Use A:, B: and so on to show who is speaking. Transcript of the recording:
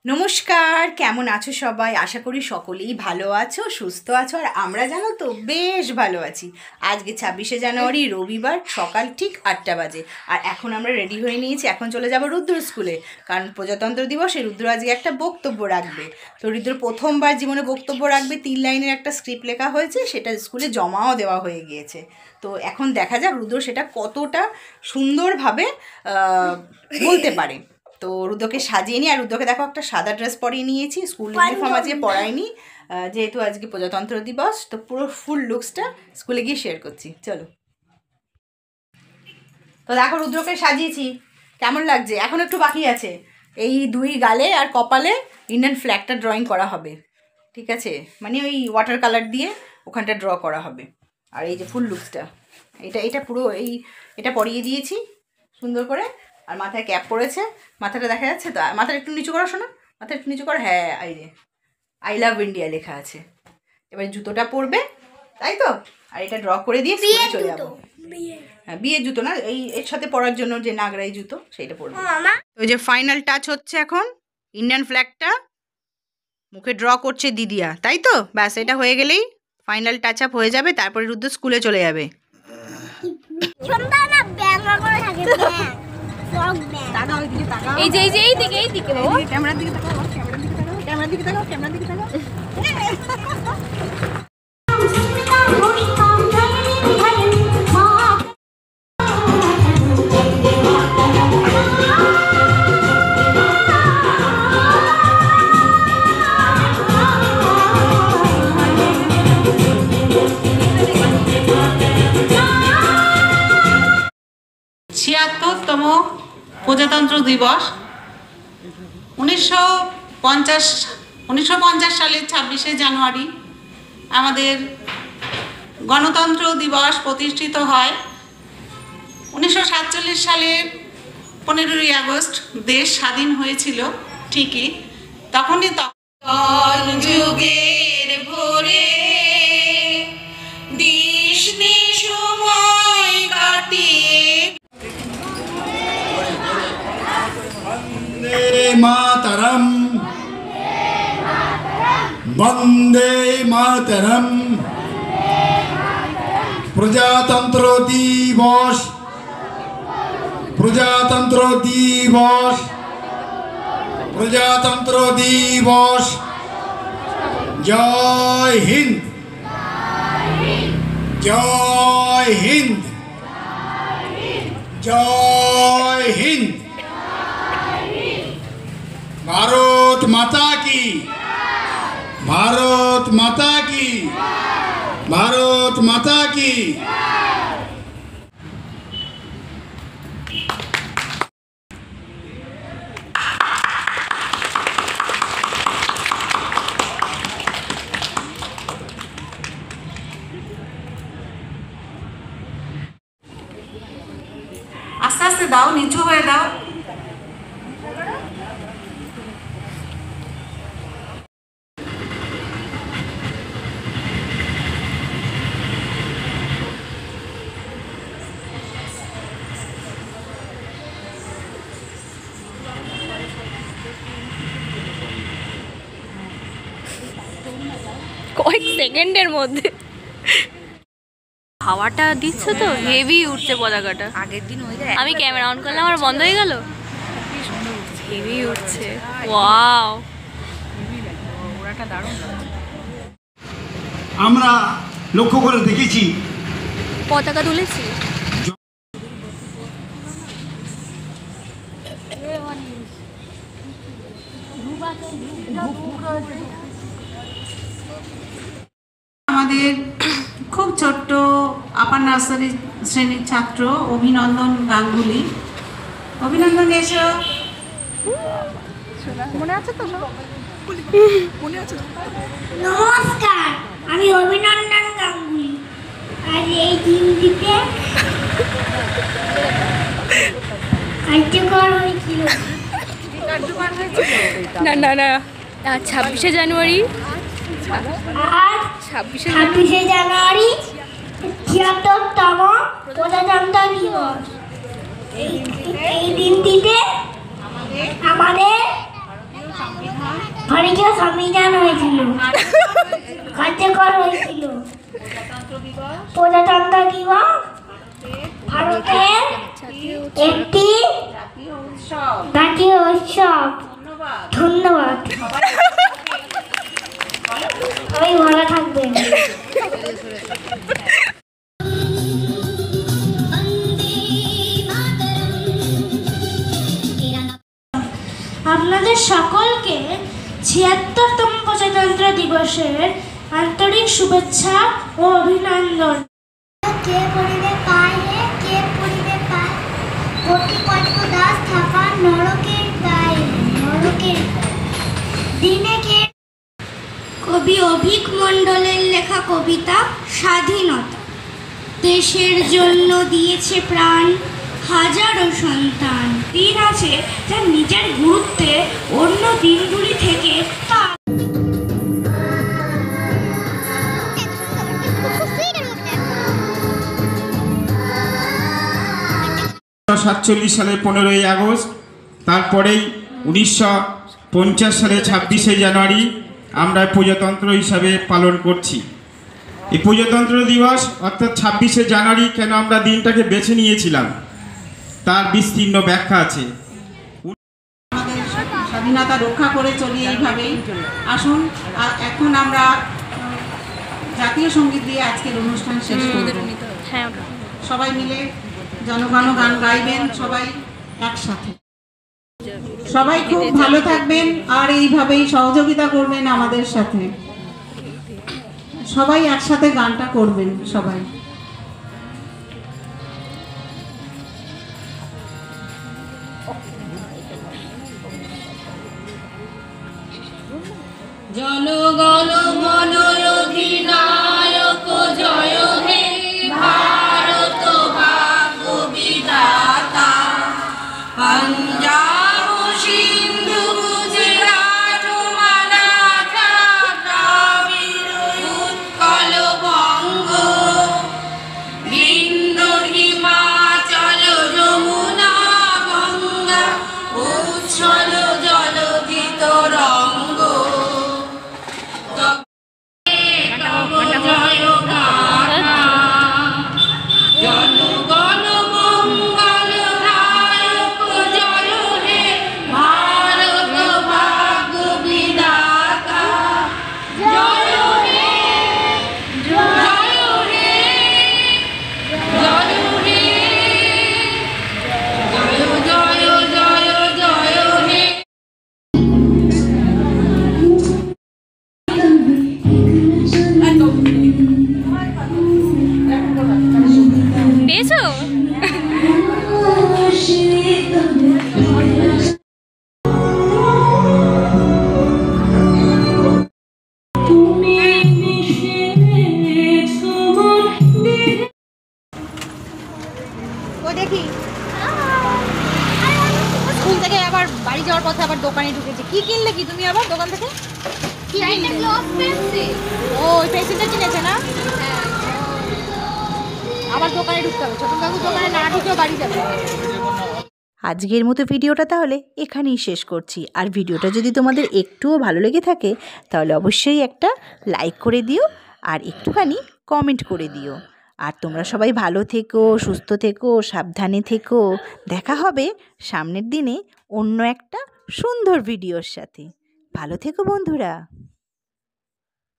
A: নমস্কার, কেমন আছো সবাই? আশা করি সকলেই ভালো আছো, সুস্থ আছো। আর আমরা জানো তো বেশ ভালো আছি। আজকে 26শে জানুয়ারি, রবিবার, সকাল ঠিক 8টা বাজে। আর এখন আমরা রেডি হয়ে নিয়েছি, এখন চলে যাব রুদ্র স্কুলে। কারণ প্রজাতন্ত্র দিবসে রুদ্র আজকে একটা বক্তব্য রাখবে। তো রুদ্র প্রথমবার জীবনে বক্তব্য রাখবে। 3 লাইনের একটা স্ক্রিপ্ট লেখা হয়েছে, সেটা স্কুলে জমাও দেওয়া হয়ে গিয়েছে। তো এখন দেখা যাক রুদ্র সেটা কতটা সুন্দরভাবে বলতে পারে। তো রুদ্রকে সাজিয়ে নিই। আর রুদ্রকে দেখো একটা সাদা ড্রেস পরিয়ে নিয়েছি, স্কুল ইউনিফর্ম আজকে পরাইনি, যেহেতু আজকে প্রজাতন্ত্র দিবস। তো পুরো ফুল লুকসটা স্কুলে গিয়ে শেয়ার করছি, চলো। তো দেখো রুদ্রকে সাজিয়েছি, কেমন লাগছে? এখন একটু বাকি আছে, এই 2 গালে আর কপালে ইন্ডিয়ান ফ্ল্যাগটা ড্রয়িং করা হবে, ঠিক আছে? মানে ওই ওয়াটার কালার দিয়ে ওখানটা ড্র করা হবে। আর এই যে ফুল লুকসটা, এটা পুরো এটা পরিয়ে দিয়েছি সুন্দর করে। আর মাথায় ক্যাপ পরেছে, মাথাটা দেখা যাচ্ছে তো? মাথাটা একটু নিচু করো শোনা, মাথা একটু নিচু করো। হ্যাঁ, এই যে আই লাভ ইন্ডিয়া লেখা আছে। এবার জুতোটা পরবে, তাই তো? আর এটা ড্র করে দিয়ে স্কুলে চলে যাবো। হ্যাঁ, বিয়ের জুতো না, এর সাথে পরার জন্য যে নাগরাই জুতো সেইটা পরবে। ওই যে ফাইনাল টাচ হচ্ছে এখন, ইন্ডিয়ান ফ্ল্যাগটা মুখে ড্র করছে দিদিয়া, তাই তো? ব্যাস, এটা হয়ে গেলেই ফাইনাল টাচ আপ হয়ে যাবে। তারপরে রুদ্র স্কুলে চলে যাবে।
B: এই দিকে
A: ক্যামেরার দিকে তাকাও, ক্যামেরার দিকে তাকাও, ক্যামেরার দিকে তাকাও।
C: ছিয়াত্তরতম প্রজাতন্ত্র দিবস 1950 সালের 26শে জানুয়ারি আমাদের গণতন্ত্র দিবস প্রতিষ্ঠিত হয়। 1947 সালের 15ই আগস্ট দেশ স্বাধীন হয়েছিল ঠিকই, তখনই যুগের ভোরে দিশনি সময় কাটিয়ে
D: মাতরম বন্দে মাতরম। প্রজাতন্ত্র দিবস, প্রজাতন্ত্র দিবস, প্রজাতন্ত্র দিবস। জয় হিন্দ, জয় হিন্দ, জয় হিন্দ। ভারত মাতা কি, ভারত মাতা কি, ভারত মাতা কি।
C: আস্তে আস্তে দাও, নিচু হয়ে দাও।
B: কয়েক সেকেন্ডের মধ্যে হাওয়াটা দিচ্ছে তো হেভি উঠছে পতাকাটা।
A: আগের দিন
B: আমি ক্যামেরা অন করলাম আর বন্ধ হয়ে গেল। হেভি উঠছে, ওয়াও।
D: আমরা লক্ষ্য করে দেখেছি
B: পতাকা তুলেছি।
C: আমাদের খুব ছোট্ট আপার নার্সারি শ্রেণীর ছাত্র অভিনন্দন গাঙ্গুলি। অভিনন্দন, এসো।
B: মনে আছে তো?
E: নমস্কার, আমি অভিনন্দন গাঙ্গুলি। আর এই দিনটিতে কার্যকর হয়েছিল।
B: না না না, 26শে জানুয়ারি,
E: আর 26শে জানুয়ারি 76তম প্রজাতন্ত্র দিবস। এই দিনটিতে আমাদের ভারতীয় সংবিধান হয়েছিল, কার্যকর হয়েছিল প্রজাতন্ত্র দিবস ভারতের একটি জাতীয় উৎসব। ধন্যবাদ, সবাই ভালো থাকবেন। আপনাদের সকলকে ৭৬তম প্রজাতন্ত্র দিবসের আন্তরিক শুভেচ্ছা ও অভিনন্দন। কে পড়িবে পায়ে, কে পড়িবে পায়ে, কোটি কষ্ট দাস থাকা নরকের গায়ে, নরকের দিনে কে। কবি অভিক মণ্ডলের লেখা কবিতা স্বাধীনতা। দেশের জন্য দিয়েছে প্রাণ হাজারো সন্তান। দিন আছে যা নিজের গুরুত্বে অন্য দিনগুলি থেকে তা
F: 1947 সালে 15ই আগস্ট, তারপরেই 1950 সালে 26শে জানুয়ারি আমরা প্রজাতন্ত্র হিসাবে পালন করছি। এই প্রজাতন্ত্র দিবস অর্থাৎ 26শে জানুয়ারি কেন আমরা দিনটাকে বেছে নিয়েছিলাম তার বিস্তীর্ণ ব্যাখ্যা আছে।
C: আমাদের স্বাধীনতা রক্ষা করে চলি এইভাবেই। আসুন এখন আমরা জাতীয় সঙ্গীত দিয়ে আজকের অনুষ্ঠান শেষ করব। সবাই মিলে জনগণ গান গাইবেন, সবাই একসাথে। সবাই খুব ভালো থাকবেন আর এইভাবেই সহযোগিতা করবেন আমাদের সাথে। সবাই একসাথে গানটা করবেন সবাই।
G: জনগণ মন অধিনায়ক জয় হে ভারত ভাগ্য বিধাতা। পাঞ্জাব সিন্ধু গুজরাট মারাঠা দ্রাবিড় উৎকল বঙ্গ বিন্দু হিমাচল যমুনা গঙ্গা উচ্ছল জলধি তরঙ্গ। জনগণ মঙ্গল নায়ক জয় হে ভারত ভাগ্য বিধাতা। জয় হে জয় হে জয় হে জয় জয় জয় হে।
B: পেয়েছো?
A: ও দেখি স্কুল থেকে আবার বাড়ি যাওয়ার পথে আবার দোকানে ঢুকেছে। কি কিনলে কি তুমি আবার দোকান থেকে? ও ওই পেন্সিলটা কিনেছে না? আবার দোকানে ঢুকতে হবে। ছোট কাকু দোকানে না ঢুকেও বাড়ি যাবে। আজকের মতো ভিডিওটা তাহলে এখানেই শেষ করছি। আর ভিডিওটা যদি তোমাদের একটুও ভালো লেগে থাকে তাহলে অবশ্যই একটা লাইক করে দিও আর একটুখানি কমেন্ট করে দিও। আর তোমরা সবাই ভালো থেকো, সুস্থ থেকো, সাবধানে থেকো। দেখা হবে সামনের দিনে অন্য একটা সুন্দর ভিডিওর সাথে। ভালো থেকো বন্ধুরা।